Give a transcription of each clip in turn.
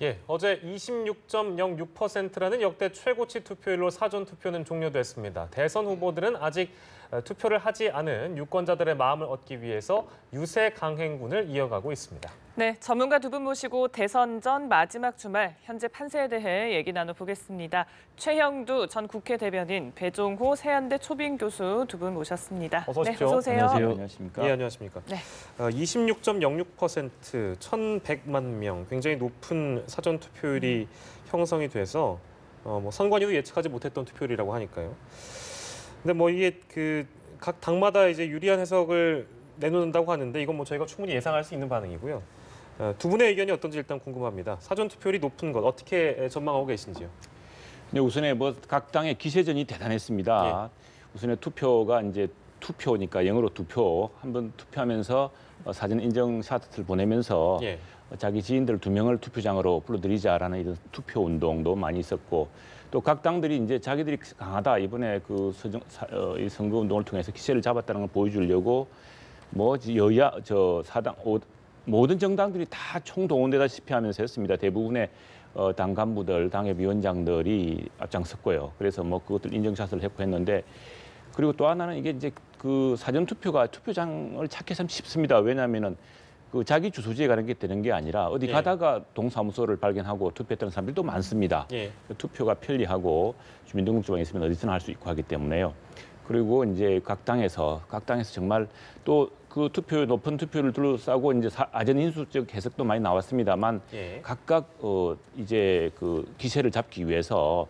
예, 어제 26.06%라는 역대 최고치 투표율로 사전투표는 종료됐습니다. 대선 후보들은 아직 투표를 하지 않은 유권자들의 마음을 얻기 위해서 유세 강행군을 이어가고 있습니다. 네, 전문가 두 분 모시고 대선 전 마지막 주말 현재 판세에 대해 얘기 나눠보겠습니다. 최형두 전 국회 대변인, 배종호 세한대 초빙 교수 두 분 모셨습니다. 어서 오십시오. 네, 어서 오세요. 안녕하세요. 안녕하십니까? 예, 안녕하십니까. 네. 26.06%, 1,100만 명, 굉장히 높은 사전투표율이 형성이 돼서 선관위도 예측하지 못했던 투표율이라고 하니까요. 근데 이게 각 당마다 이제 유리한 해석을 내놓는다고 하는데 이건 저희가 충분히 예상할 수 있는 반응이고요. 두 분의 의견이 어떤지 일단 궁금합니다. 사전투표율이 높은 것 어떻게 전망하고 계신지요? 네, 우선에 각 당의 기세전이 대단했습니다. 우선에 투표가 이제 투표니까 영어로 투표 한번 투표하면서 사전 인증샷을 보내면서 자기 지인들 2명을 투표장으로 불러들이자라는 이런 투표 운동도 많이 있었고 또 각 당들이 이제 자기들이 강하다 이번에 이 선거 운동을 통해서 기세를 잡았다는 걸 보여주려고 여야 사당 모든 정당들이 다 총동원되다시피 하면서 했습니다. 대부분의 당 간부들, 당협위원장들이 앞장섰고요. 그래서 그것들 인증샷을 했고 했는데 그리고 또 하나는 이게 이제 그 사전 투표가 투표장을 찾기 참 쉽습니다. 왜냐하면은 자기 주소지에 가는 게 되는 게 아니라 어디 가다가 동사무소를 발견하고 투표했다는 사람들도 많습니다. 투표가 편리하고 주민등록증이 있으면 어디서나 할 수 있고 하기 때문에요. 그리고 이제 각 당에서 정말 또 그 높은 투표를 둘러싸고 이제 아전 인수적 해석도 많이 나왔습니다만 각각 이제 그 기세를 잡기 위해서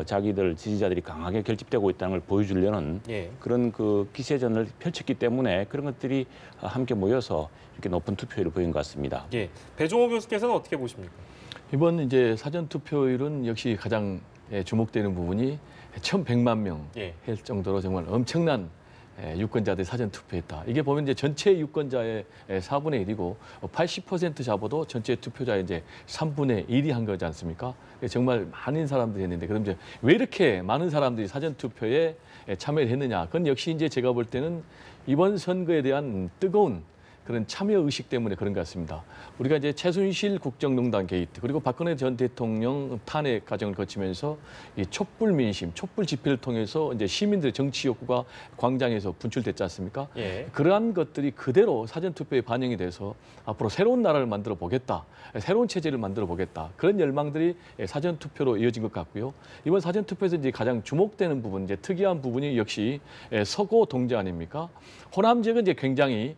자기들 지지자들이 강하게 결집되고 있다는 걸 보여주려는 그런 그 기세전을 펼쳤기 때문에 그런 것들이 함께 모여서 이렇게 높은 투표율을 보인 것 같습니다. 배종호 교수께서는 어떻게 보십니까? 이번 이제 사전 투표율은 역시 가장 주목되는 부분이 1,100만 명 할 정도로 정말 엄청난 유권자들이 사전 투표했다. 이게 보면 이제 전체 유권자의 4분의 1이고 80% 잡아도 전체 투표자의 이제 3분의 1이 한 거지 않습니까? 정말 많은 사람들이 했는데 그럼 이제 왜 이렇게 많은 사람들이 사전 투표에 참여를 했느냐? 그건 역시 이제 제가 볼 때는 이번 선거에 대한 뜨거운 그런 참여 의식 때문에 그런 것 같습니다. 우리가 이제 최순실 국정농단 게이트 그리고 박근혜 전 대통령 탄핵 과정을 거치면서 이 촛불 민심, 촛불 집회를 통해서 이제 시민들의 정치 욕구가 광장에서 분출됐지 않습니까? 그러한 것들이 그대로 사전 투표에 반영이 돼서 앞으로 새로운 나라를 만들어 보겠다, 새로운 체제를 만들어 보겠다 그런 열망들이 사전 투표로 이어진 것 같고요. 이번 사전 투표에서 이제 가장 주목되는 부분, 이제 특이한 부분이 역시 서구 동지 아닙니까? 호남 지역은 이제 굉장히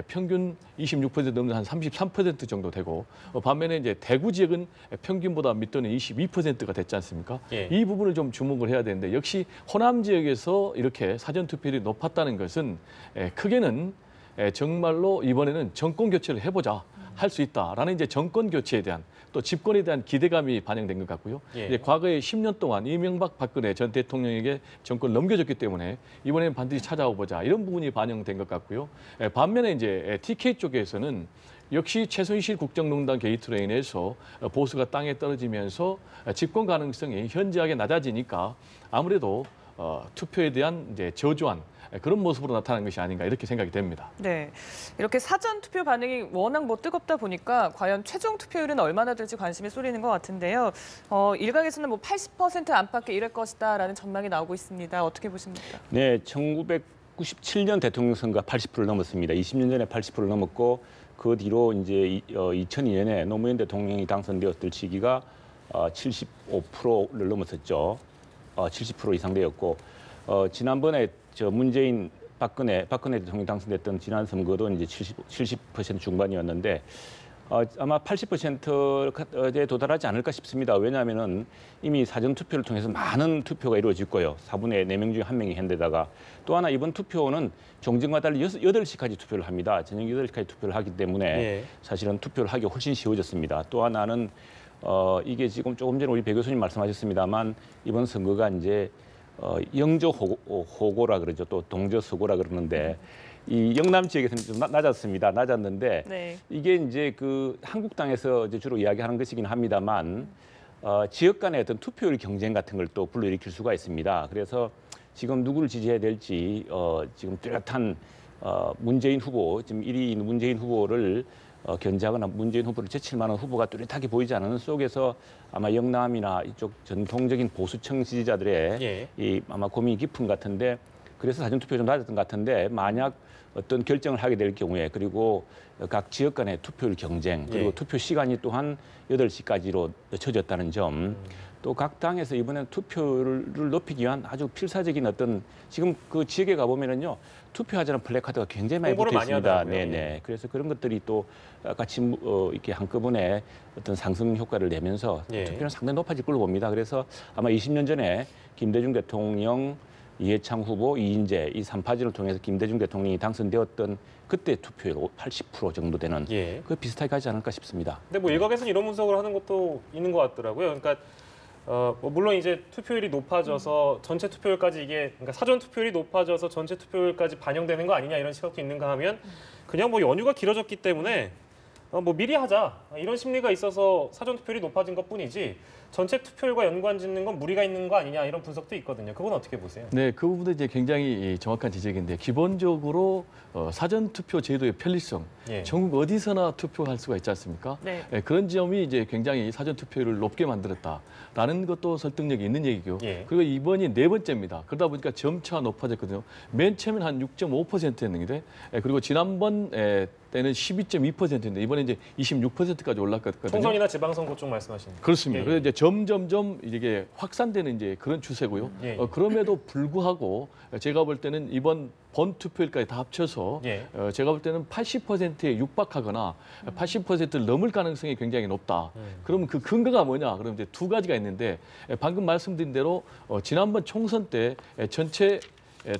평균 26% 넘는 한 33% 정도 되고 반면에 이제 대구 지역은 평균보다 밑도는 22%가 됐지 않습니까? 이 부분을 좀 주목을 해야 되는데 역시 호남 지역에서 이렇게 사전 투표율이 높았다는 것은 크게는 정말로 이번에는 정권 교체를 해보자 할 수 있다라는 이제 정권 교체에 대한 또 집권에 대한 기대감이 반영된 것 같고요. 이제 과거에 10년 동안 이명박 박근혜 전 대통령에게 정권을 넘겨줬기 때문에 이번에는 반드시 찾아오 보자 이런 부분이 반영된 것 같고요. 반면에 이제 TK 쪽에서는 역시 최순실 국정농단 게이트로 인해서 보수가 땅에 떨어지면서 집권 가능성이 현저하게 낮아지니까 아무래도 투표에 대한 이제 저조한 그런 모습으로 나타난 것이 아닌가 이렇게 생각이 됩니다. 네, 이렇게 사전 투표 반응이 워낙 뜨겁다 보니까 과연 최종 투표율은 얼마나 될지 관심이 쏠리는 것 같은데요. 일각에서는 80% 안팎에 이를 것이다라는 전망이 나오고 있습니다. 어떻게 보십니까? 네, 1997년 대통령 선거가 80%를 넘었습니다. 20년 전에 80%를 넘었고 그 뒤로 이제 2002년에 노무현 대통령이 당선되었을 시기가 75%를 넘었었죠. 70% 이상 되었고 지난번에 박근혜 대통령이 당선됐던 지난 선거도 이제 70% 중반이었는데 아마 80%에 도달하지 않을까 싶습니다. 왜냐하면은 이미 사전 투표를 통해서 많은 투표가 이루어졌고요. 4분의 4명 중에 1명이 현대다가 또 하나 이번 투표는 종전과 달리 8시까지 투표를 합니다. 저녁 8시까지 투표를 하기 때문에 사실은 투표를 하기 훨씬 쉬워졌습니다. 또 하나는 이게 지금 조금 전에 우리 배 교수님 말씀하셨습니다만 이번 선거가 이제 영조 호고라 그러죠. 또 동조 서고라 그러는데 이 영남 지역에서는 좀 낮았습니다. 낮았는데 이게 이제 그 한국당에서 이제 주로 이야기하는 것이긴 합니다만 지역 간의 어떤 투표율 경쟁 같은 걸 또 불러일으킬 수가 있습니다. 그래서 지금 누구를 지지해야 될지 지금 뚜렷한 문재인 후보, 지금 1위인 문재인 후보를 견제하거나 문재인 후보를 제칠 만한 후보가 뚜렷하게 보이지 않는 속에서 아마 영남이나 이쪽 전통적인 보수층 지지자들의 이 아마 고민이 깊은 것 같은데 그래서 사전투표 좀 낮았던 것 같은데 만약 어떤 결정을 하게 될 경우에 그리고 각 지역 간의 투표율 경쟁 그리고 투표 시간이 또한 8시까지로 늦춰졌다는 점 또 각 당에서 이번엔 투표율을 높이기 위한 아주 필사적인 어떤 지금 그 지역에 가보면은요 투표하자는 플래카드가 굉장히 많이 붙어 있습니다. 네네. 그래서 그런 것들이 또 같이 이렇게 한꺼번에 어떤 상승 효과를 내면서 투표는 상당히 높아질 걸로 봅니다. 그래서 아마 20년 전에 김대중 대통령 이해창 후보, 이인재 이 3파전을 통해서 김대중 대통령이 당선되었던 그때 투표율 80% 정도 되는 그 비슷하게 가지 않을까 싶습니다. 근데 뭐 일각에서는 이런 분석을 하는 것도 있는 것 같더라고요. 그러니까 뭐 물론 이제 투표율이 높아져서 전체 투표율까지 이게 그러니까 사전 투표율이 높아져서 전체 투표율까지 반영되는 거 아니냐 이런 시각도 있는가 하면 그냥 뭐 연휴가 길어졌기 때문에 뭐 미리 하자 이런 심리가 있어서 사전 투표율이 높아진 것뿐이지 전체 투표율과 연관짓는 건 무리가 있는 거 아니냐 이런 분석도 있거든요. 그건 어떻게 보세요? 네, 그 부분도 이제 굉장히 정확한 지적인데 기본적으로 사전 투표 제도의 편리성, 전국 어디서나 투표할 수가 있지 않습니까? 네. 그런 점이 이제 굉장히 사전 투표율을 높게 만들었다라는 것도 설득력이 있는 얘기고, 그리고 이번이 4번째입니다. 그러다 보니까 점차 높아졌거든요. 맨 처음에는 한 6.5%였는데, 그리고 지난번 때는 12.2%인데 이번에 이제 26%까지 올랐거든요. 총선이나 지방선거 쪽 말씀하시는 거죠? 그렇습니다. 그래서 이제 점점점 이게 확산되는 이제 그런 추세고요. 그럼에도 불구하고 제가 볼 때는 이번 본 투표율까지 다 합쳐서 제가 볼 때는 80%에 육박하거나 80%를 넘을 가능성이 굉장히 높다. 그러면 그 근거가 뭐냐? 그럼 이제 두 가지가 있는데 방금 말씀드린 대로 지난번 총선 때 전체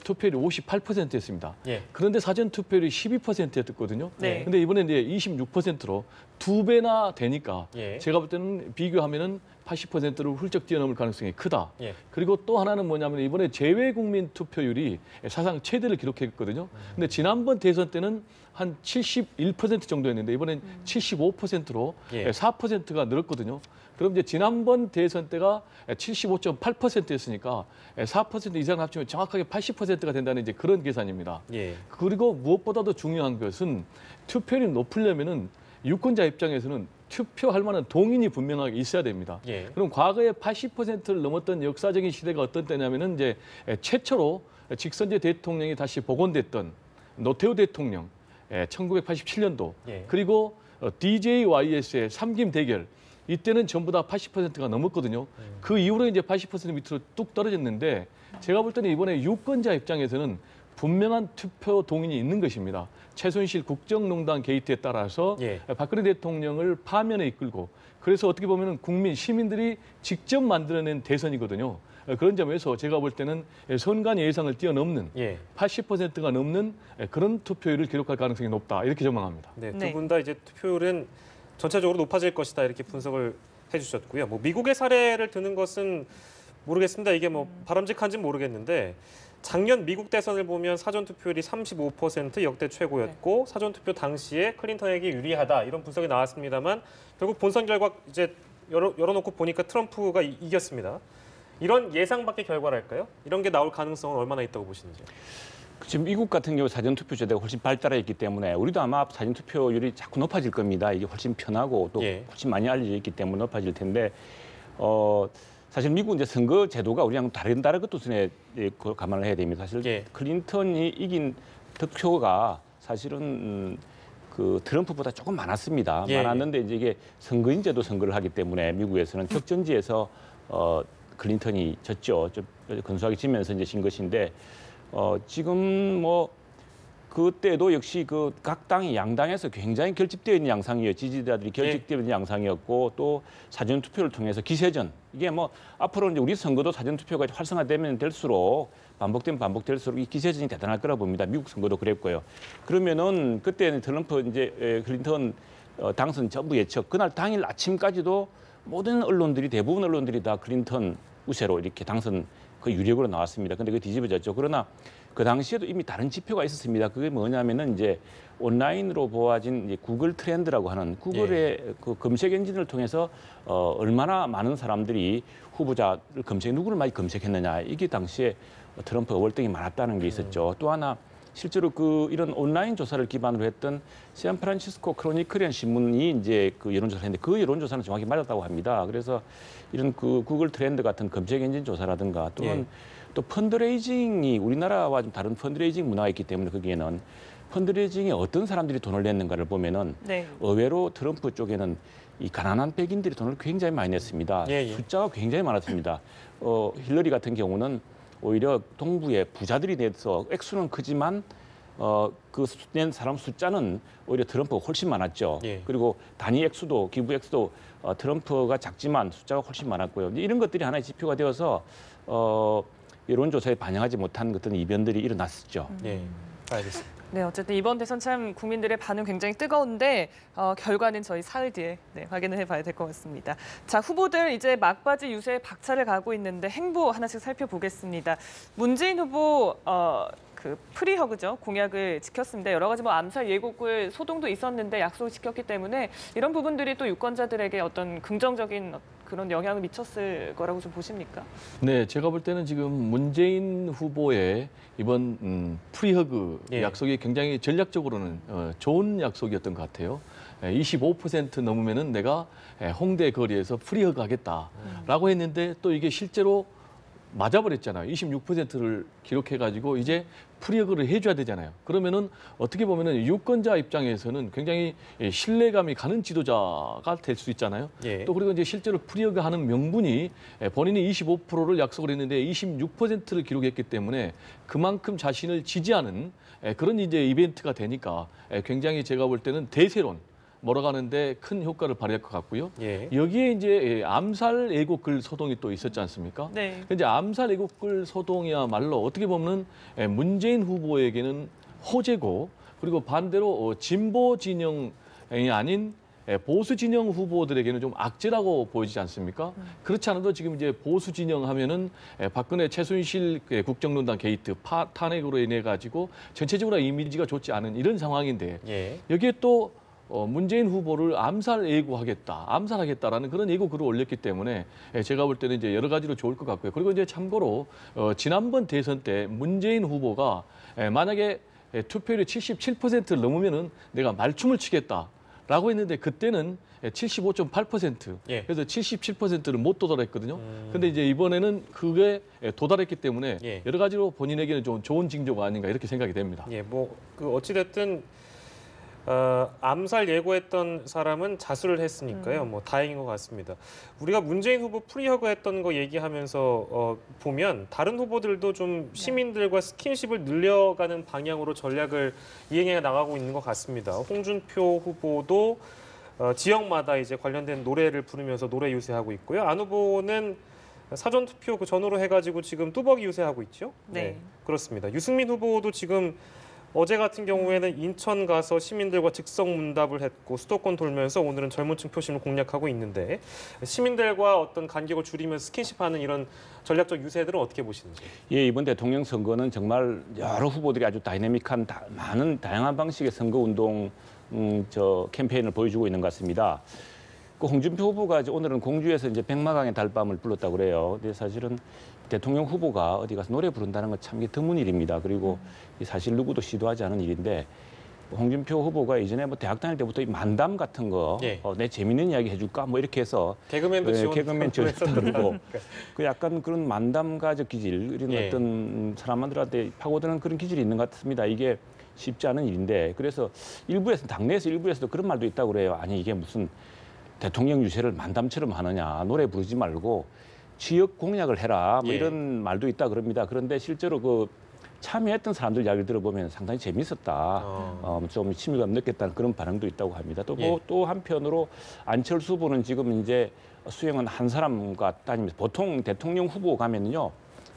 투표율이 58%였습니다. 그런데 사전 투표율이 12%였거든요. 근데 이번에 이제 26%로 2배나 되니까 제가 볼 때는 비교하면은 80%를 훌쩍 뛰어넘을 가능성이 크다. 그리고 또 하나는 뭐냐면 이번에 재외국민 투표율이 사상 최대를 기록했거든요. 근데 지난번 대선 때는 한 71% 정도였는데 이번엔 75%로 4%가 늘었거든요. 그럼 이제 지난번 대선 때가 75.8%였으니까 4% 이상 합치면 정확하게 80%가 된다는 이제 그런 계산입니다. 그리고 무엇보다도 중요한 것은 투표율이 높으려면은 유권자 입장에서는 투표할 만한 동인이 분명하게 있어야 됩니다. 그럼 과거에 80%를 넘었던 역사적인 시대가 어떤 때냐면은 이제 최초로 직선제 대통령이 다시 복원됐던 노태우 대통령 1987년도 그리고 DJYS의 삼김 대결 이때는 전부 다 80%가 넘었거든요. 그 이후로 이제 80% 밑으로 뚝 떨어졌는데 제가 볼 때는 이번에 유권자 입장에서는 분명한 투표 동인이 있는 것입니다. 최순실 국정농단 게이트에 따라서 박근혜 대통령을 파면에 이끌고 그래서 어떻게 보면 국민, 시민들이 직접 만들어낸 대선이거든요. 그런 점에서 제가 볼 때는 선관 예상을 뛰어넘는 80%가 넘는 그런 투표율을 기록할 가능성이 높다. 이렇게 전망합니다. 네, 두 분 다 이제 투표율은 전체적으로 높아질 것이다 이렇게 분석을 해주셨고요. 뭐 미국의 사례를 드는 것은 모르겠습니다. 이게 뭐 바람직한지는 모르겠는데 작년 미국 대선을 보면 사전 투표율이 35% 역대 최고였고 사전 투표 당시에 클린턴에게 유리하다 이런 분석이 나왔습니다만 결국 본선 결과 이제 열어놓고 보니까 트럼프가 이겼습니다. 이런 예상 밖의 결과랄까요? 이런 게 나올 가능성은 얼마나 있다고 보시는지요? 지금 미국 같은 경우 사전투표 제도가 훨씬 발달해 있기 때문에 우리도 아마 사전투표율이 자꾸 높아질 겁니다. 이게 훨씬 편하고 또 훨씬 많이 알려져 있기 때문에 높아질 텐데 사실 미국 이제 선거 제도가 우리랑 다른 것도 전에 감안을 해야 됩니다. 사실 클린턴이 이긴 득표가 사실은 그 트럼프보다 조금 많았습니다. 많았는데 이제 이게 선거인제도 선거를 하기 때문에 미국에서는 격전지에서 클린턴이 졌죠. 좀 근소하게 지면서 이제 진 것인데 지금 뭐 그때도 역시 그 각 당이 양당에서 굉장히 결집되어 있는 양상이에요. 지지자들이 결집되어 있는 양상이었고 또 사전 투표를 통해서 기세전 이게 뭐 앞으로 이제 우리 선거도 사전 투표가 활성화되면 될수록 반복될수록 이 기세전이 대단할 거라 봅니다. 미국 선거도 그랬고요. 그러면은 그때는 트럼프 이제 클린턴 당선 전부 예측 그날 당일 아침까지도 모든 언론들이 대부분 언론들이 다 클린턴 우세로 이렇게 당선 그 유력으로 나왔습니다. 근데 그게 뒤집어졌죠. 그러나 그 당시에도 이미 다른 지표가 있었습니다. 그게 뭐냐면은 이제 온라인으로 보아진 이제 구글 트렌드라고 하는 구글의 그 검색 엔진을 통해서 얼마나 많은 사람들이 후보자를 누구를 많이 검색했느냐 이게 당시에 트럼프가 월등히 많았다는 게 있었죠. 또 하나 실제로 이런 온라인 조사를 기반으로 했던 샌프란시스코 크로니클이라는 신문이 이제 그 여론조사를 했는데 그 여론조사는 정확히 맞았다고 합니다. 그래서 이런 그 구글 트렌드 같은 검색 엔진 조사라든가 또는 또 펀드레이징이 우리나라와 좀 다른 펀드레이징 문화가 있기 때문에 거기에는 펀드레이징에 어떤 사람들이 돈을 냈는가를 보면은 의외로 트럼프 쪽에는 이 가난한 백인들이 돈을 굉장히 많이 냈습니다. 숫자가 굉장히 많았습니다. 힐러리 같은 경우는 오히려 동부의 부자들이 내서 액수는 크지만 그 낸 사람 숫자는 오히려 트럼프가 훨씬 많았죠. 그리고 단위 액수도 기부 액수도 트럼프가 작지만 숫자가 훨씬 많았고요. 이런 것들이 하나의 지표가 되어서 여론조사에 반영하지 못한 어떤 이변들이 일어났었죠. 알겠습니다. 네, 어쨌든 이번 대선 참 국민들의 반응 굉장히 뜨거운데 결과는 저희 사흘 뒤에 확인을 해봐야 될 것 같습니다. 자, 후보들 이제 막바지 유세에 박차를 가고 있는데 행보 하나씩 살펴보겠습니다. 문재인 후보 그 프리허그죠. 공약을 지켰습니다. 여러 가지 뭐 암살 예고글 소동도 있었는데 약속을 지켰기 때문에 이런 부분들이 또 유권자들에게 어떤 긍정적인 그런 영향을 미쳤을 거라고 좀 보십니까? 네, 제가 볼 때는 지금 문재인 후보의 이번 프리허그 약속이 굉장히 전략적으로는 좋은 약속이었던 것 같아요. 25% 넘으면은 내가 홍대 거리에서 프리허그 하겠다라고 했는데 또 이게 실제로 맞아버렸잖아요. 26%를 기록해가지고 이제 프리허그를 해줘야 되잖아요. 그러면은 어떻게 보면은 유권자 입장에서는 굉장히 신뢰감이 가는 지도자가 될 수 있잖아요. 또 그리고 이제 실제로 프리허그 하는 명분이 본인이 25%를 약속을 했는데 26%를 기록했기 때문에 그만큼 자신을 지지하는 그런 이제 이벤트가 되니까 굉장히 제가 볼 때는 대세론 몰아가는데 큰 효과를 발휘할 것 같고요. 여기에 이제 암살 애국글 소동이 또 있었지 않습니까? 이제 암살 애국글 소동이야말로 어떻게 보면 문재인 후보에게는 호재고 그리고 반대로 진보 진영이 아닌 보수 진영 후보들에게는 좀 악재라고 보이지 않습니까? 그렇지 않아도 지금 이제 보수 진영 하면은 박근혜 최순실 국정농단 게이트 탄핵으로 인해 가지고 전체적으로 이미지가 좋지 않은 이런 상황인데 여기에 또 문재인 후보를 암살하겠다라는 그런 예고글을 올렸기 때문에 제가 볼 때는 이제 여러 가지로 좋을 것 같고요. 그리고 이제 참고로 지난번 대선 때 문재인 후보가 만약에 투표율이 77%를 넘으면은 내가 말춤을 추겠다라고 했는데 그때는 75.8%. 그래서 77%를 못 도달했거든요. 근데 이제 이번에는 그게 도달했기 때문에 여러 가지로 본인에게는 좀 좋은 징조가 아닌가 이렇게 생각이 됩니다. 그 어찌됐든 암살 예고했던 사람은 자수를 했으니까요. 뭐 다행인 것 같습니다. 우리가 문재인 후보 프리허그 했던 거 얘기하면서 보면 다른 후보들도 좀 시민들과 스킨십을 늘려가는 방향으로 전략을 이행해 나가고 있는 것 같습니다. 홍준표 후보도 지역마다 이제 관련된 노래를 부르면서 노래 유세하고 있고요. 안 후보는 사전 투표 그 전후로 해가지고 지금 뚜벅이 유세하고 있죠. 그렇습니다. 유승민 후보도 지금 어제 같은 경우에는 인천 가서 시민들과 즉석 문답을 했고 수도권 돌면서 오늘은 젊은층 표심을 공략하고 있는데 시민들과 어떤 간격을 줄이면서 스킨십하는 이런 전략적 유세들은 어떻게 보시는지? 이번 대통령 선거는 정말 여러 후보들이 아주 다이내믹한 많은 다양한 방식의 선거 운동 캠페인을 보여주고 있는 것 같습니다. 그 홍준표 후보가 오늘은 공주에서 이제 백마강의 달밤을 불렀다고 그래요. 근데 사실은 대통령 후보가 어디 가서 노래 부른다는 건 참 드문 일입니다. 그리고 사실 누구도 시도하지 않은 일인데 홍준표 후보가 이전에 뭐 대학 다닐 때부터 이 만담 같은 거 내 재밌는 이야기 해줄까 뭐 이렇게 해서 개그맨도 개그맨 지원했다고 그 약간 그런 만담가적 기질 이런 어떤 사람들한테 파고드는 그런 기질이 있는 것 같습니다. 이게 쉽지 않은 일인데 그래서 당내에서 일부에서도 그런 말도 있다고 그래요. 아니 이게 무슨 대통령 유세를 만담처럼 하느냐 노래 부르지 말고 지역 공약을 해라 뭐 이런 말도 있다 그럽니다. 그런데 실제로 그 참여했던 사람들 이야기를 들어보면 상당히 재밌었다. 좀 친밀감 느꼈다는 그런 반응도 있다고 합니다. 또 한편으로 안철수 후보는 지금 이제 수행은 한 사람과 다니면서 보통 대통령 후보 가면은요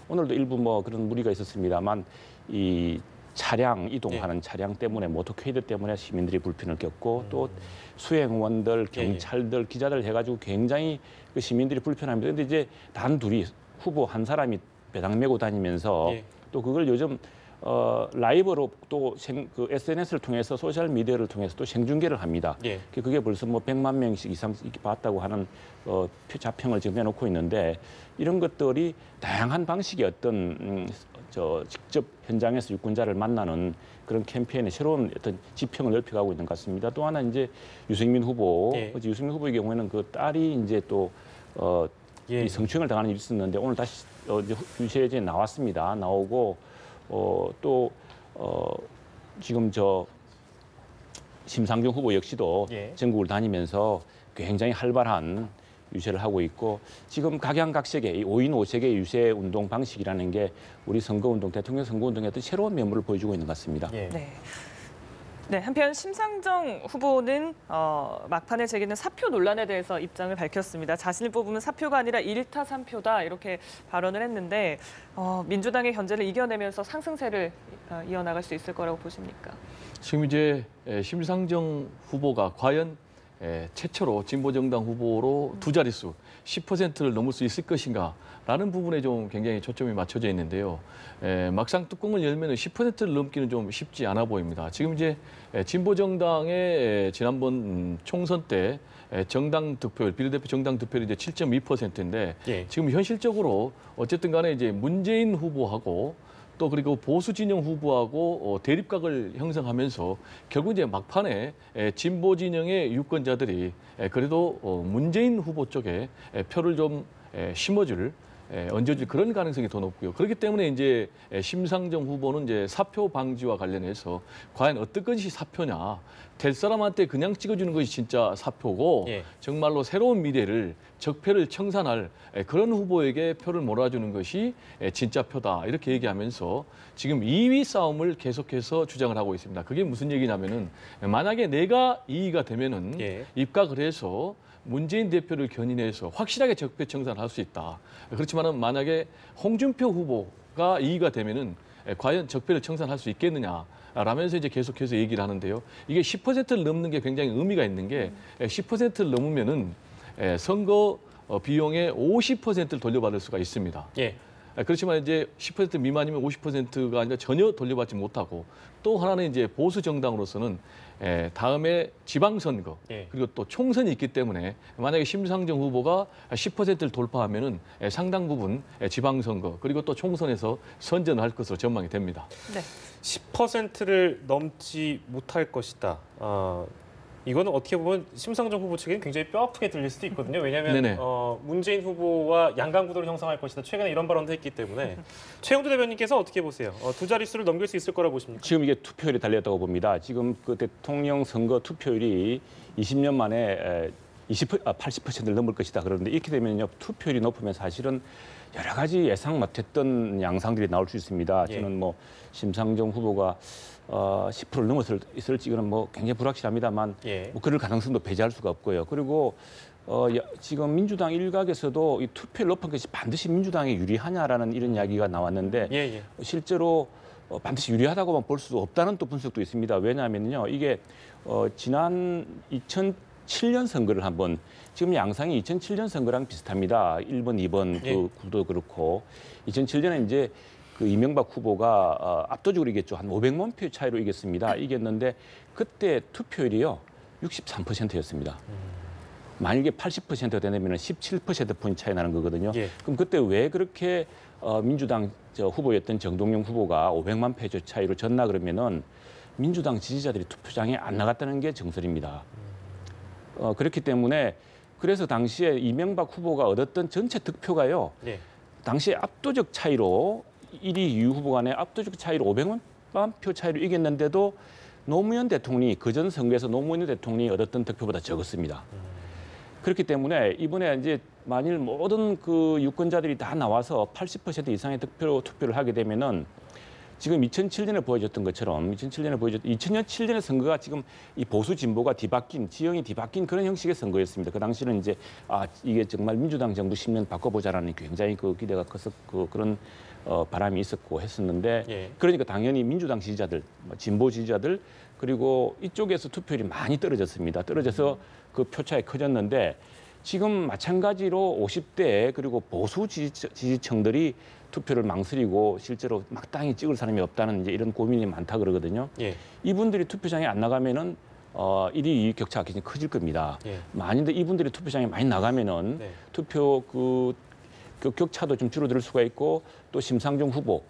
오늘도 일부 뭐 그런 무리가 있었습니다만 이 차량 이동하는 차량 때문에 모터케이드 때문에 시민들이 불편을 겪고 또 수행원들, 경찰들, 기자들 해가지고 굉장히 그 시민들이 불편합니다. 그런데 이제 단 둘이 후보 한 사람이 배당 메고 다니면서 또 그걸 요즘 라이브로 또 그 SNS를 통해서 소셜 미디어를 통해서 또 생중계를 합니다. 그게 벌써 뭐 100만 명씩 이상 봤다고 하는 자평을 지금 해놓고 있는데 이런 것들이 다양한 방식의 어떤 직접 현장에서 유권자를 만나는 그런 캠페인의 새로운 어떤 지평을 넓혀가고 있는 것 같습니다. 또 하나 이제 유승민 후보, 예. 어제 유승민 후보의 경우에는 그 딸이 이제 또 예. 이 성추행을 당하는 일이 있었는데 오늘 다시 이제 유세에 나왔습니다. 나오고 또 지금 저 심상정 후보 역시도 예. 전국을 다니면서 굉장히 활발한 유세를 하고 있고 지금 각양각색의 이 5인 5색의 유세 운동 방식이라는 게 우리 선거운동, 대통령 선거운동의 어떤 새로운 면모를 보여주고 있는 것 같습니다. 예. 네. 네, 한편 심상정 후보는 막판에 제기된 사표 논란에 대해서 입장을 밝혔습니다. 자신을 뽑으면 사표가 아니라 1타 3표다 이렇게 발언을 했는데 민주당의 견제를 이겨내면서 상승세를 이어나갈 수 있을 거라고 보십니까? 지금 이제 심상정 후보가 과연 최초로 진보정당 후보로 두 자릿수 10%를 넘을 수 있을 것인가라는 부분에 좀 굉장히 초점이 맞춰져 있는데요. 막상 뚜껑을 열면 10%를 넘기는 좀 쉽지 않아 보입니다. 지금 이제 진보정당의 지난번 총선 때 정당 득표율, 비례대표 정당 득표율이 이제 7.2%인데 예. 지금 현실적으로 어쨌든 간에 이제 문재인 후보하고 또 그리고 보수 진영 후보하고 대립각을 형성하면서 결국 이제 막판에 진보 진영의 유권자들이 그래도 문재인 후보 쪽에 표를 좀 얹어줄 그런 가능성이 더 높고요. 그렇기 때문에 이제 심상정 후보는 이제 사표 방지와 관련해서 과연 어떤 것이 사표냐, 될 사람한테 그냥 찍어주는 것이 진짜 사표고 예. 정말로 새로운 미래를 적폐를 청산할 그런 후보에게 표를 몰아주는 것이 진짜 표다 이렇게 얘기하면서 지금 2위 싸움을 계속해서 주장을 하고 있습니다. 그게 무슨 얘기냐면은 만약에 내가 2위가 되면은 예. 입각을 해서 문재인 대표를 견인해서 확실하게 적폐 청산을 할 수 있다. 그렇지만은 만약에 홍준표 후보가 2위가 되면은 과연 적폐를 청산할 수 있겠느냐. 라면서 이제 계속해서 얘기를 하는데요. 이게 10%를 넘는 게 굉장히 의미가 있는 게 10%를 넘으면은 선거 비용의 50%를 돌려받을 수가 있습니다. 예. 그렇지만 이제 10% 미만이면 50%가 아니라 전혀 돌려받지 못하고 또 하나는 이제 보수 정당으로서는 다음에 지방선거 예. 그리고 또 총선이 있기 때문에 만약에 심상정 후보가 10%를 돌파하면은 상당 부분 지방선거 그리고 또 총선에서 선전을 할 것으로 전망이 됩니다. 네. 10%를 넘지 못할 것이다. 이거는 어떻게 보면 심상정 후보 측에는 굉장히 뼈아프게 들릴 수도 있거든요. 왜냐하면 네네. 문재인 후보와 양강 구도를 형성할 것이다. 최근에 이런 발언도 했기 때문에 최영두 대변인께서 어떻게 보세요? 두 자릿수를 넘길 수 있을 거라고 보십니까? 지금 이게 투표율이 달렸다고 봅니다. 지금 그 대통령 선거 투표율이 20년 만에 80%를 넘을 것이다. 그런데 이렇게 되면요 투표율이 높으면 사실은 여러 가지 예상 못했던 양상들이 나올 수 있습니다. 예. 저는 뭐 심상정 후보가 10%를 넘었을지 이거는 뭐 굉장히 불확실합니다만 예. 뭐 그럴 가능성도 배제할 수가 없고요. 그리고 지금 민주당 일각에서도 이 투표율 높은 것이 반드시 민주당에 유리하냐라는 이런 이야기가 나왔는데 예. 실제로 반드시 유리하다고만 볼 수도 없다는 또 분석도 있습니다. 왜냐하면요 이게 지난 2007년 선거를 한번 지금 양상이 2007년 선거랑 비슷합니다. 1번, 2번 예. 그 구도 그렇고 2007년에 이제 그 이명박 후보가 압도적으로 이겼죠. 한 500만 표 차이로 이겼습니다. 이겼는데 그때 투표율이요 63%였습니다. 만약에 80%가 되면 17%포인트 차이 나는 거거든요. 예. 그럼 그때 왜 그렇게 민주당 후보였던 정동영 후보가 500만 표 차이로 졌나 그러면은 민주당 지지자들이 투표장에 안 나갔다는 게 정설입니다. 그렇기 때문에 그래서 당시에 이명박 후보가 얻었던 전체 득표가요. 예. 당시에 압도적 차이로 1위 2위 후보 간에 압도적 차이로 500만 표 차이로 이겼는데도 노무현 대통령이 그전 선거에서 노무현 대통령이 얻었던 득표보다 적었습니다. 그렇기 때문에 이번에 이제 만일 모든 그 유권자들이 다 나와서 80% 이상의 투표를 하게 되면은 지금 2007년에 보여줬던 것처럼 2007년의 선거가 지금 이 보수 진보가 뒤바뀐 지형이 뒤바뀐 그런 형식의 선거였습니다. 그 당시는 이제 이게 정말 민주당 정부 10년 바꿔보자라는 굉장히 그 기대가 컸었고 그런 바람이 있었고 했었는데 예. 그러니까 당연히 민주당 지지자들, 진보 지지자들 그리고 이쪽에서 투표율이 많이 떨어졌습니다. 떨어져서 그 표차가 커졌는데 지금 마찬가지로 50대 그리고 보수 지지층들이 투표를 망설이고 실제로 마땅히 찍을 사람이 없다는 이제 이런 고민이 많다 그러거든요. 예. 이분들이 투표장에 안 나가면은 1위, 2위 격차가 굉장히 커질 겁니다. 예. 만약에 이분들이 투표장에 많이 나가면은 네. 투표 그 격차도 좀 줄어들 수가 있고 또 심상정 후보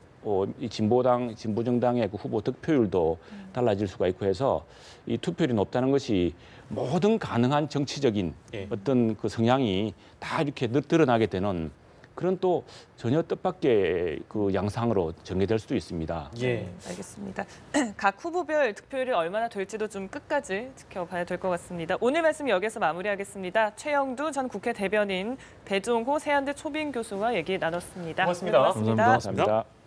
이 진보정당의 그 후보 득표율도 달라질 수가 있고 해서 이 투표율이 높다는 것이 모든 가능한 정치적인 어떤 그 성향이 다 이렇게 드러나게 되는 그런 또 전혀 뜻밖의 그 양상으로 전개될 수도 있습니다. 네, 알겠습니다. 각 후보별 득표율이 얼마나 될지도 좀 끝까지 지켜봐야 될 것 같습니다. 오늘 말씀 여기서 마무리하겠습니다. 최영두 전 국회 대변인, 배종호 세한대 초빙 교수와 얘기 나눴습니다. 고맙습니다. 고맙습니다. 감사합니다. 감사합니다.